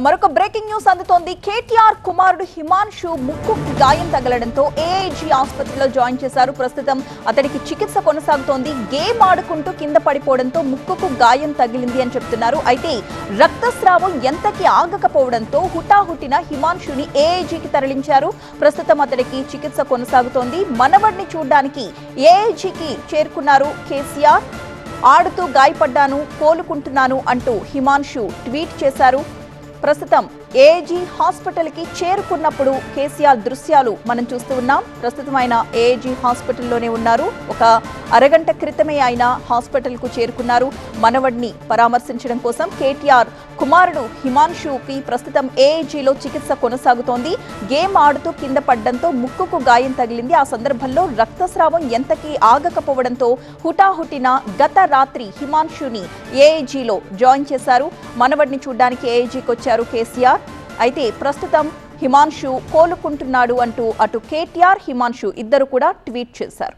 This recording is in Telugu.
మరొక బ్రేకింగ్ న్యూస్ అందుతోంది. కేటీఆర్ కుమారుడు హిమాన్షు ముక్కుకు గాయం తగలడంతో ఏఐజీ ఆసుపత్రిలో జాయిన్ చేశారు. ప్రస్తుతం అతడికి చికిత్స కొనసాగుతోంది. గేమ్ ఆడుకుంటూ కింద పడిపోవడంతో ముక్కుకు గాయం తగిలింది అని చెప్తున్నారు. అయితే రక్తస్రావం ఎంతకి ఆగకపోవడంతో హుటాహుటిన హిమాన్షుని ఏఐజీకి తరలించారు. ప్రస్తుతం అతడికి చికిత్స కొనసాగుతోంది. మనవడిని చూడడానికి ఏఐజీకి చేరుకున్నారు కేసీఆర్. ఆడుతూ గాయపడ్డాను, కోలుకుంటున్నాను అంటూ హిమాన్షు ట్వీట్ చేశారు. ప్రస్తుతం ఏఐజీ హాస్పిటల్ కి చేరుకున్నప్పుడు కేసీఆర్ దృశ్యాలు మనం చూస్తూ ఉన్నాం. ప్రస్తుతం ఆయన ఏఐజీ హాస్పిటల్లోనే ఉన్నారు. ఒక అరగంట క్రితమే ఆయన హాస్పిటల్ కు చేరుకున్నారు. మనవడిని పరామర్శించడం కోసం కేటీఆర్ కుమారుడు హిమాన్షుకి ప్రస్తుతం ఏఐజీలో చికిత్స కొనసాగుతోంది. గేమ్ ఆడుతూ కింద పడ్డంతో ముక్కుకు గాయం తగిలింది. ఆ సందర్భంలో రక్తస్రావం ఎంతకీ ఆగకపోవడంతో హుటాహుటిన గత రాత్రి హిమాన్షుని ఏఐజీలో జాయిన్ చేశారు. మనవడిని చూడ్డానికి ఏఐజీకి వచ్చారు కేసీఆర్. అయితే ప్రస్తుతం హిమాన్షు కోలుకుంటున్నాడు అంటూ అటు కేటీఆర్, హిమాన్షు ఇద్దరు కూడా ట్వీట్ చేశారు.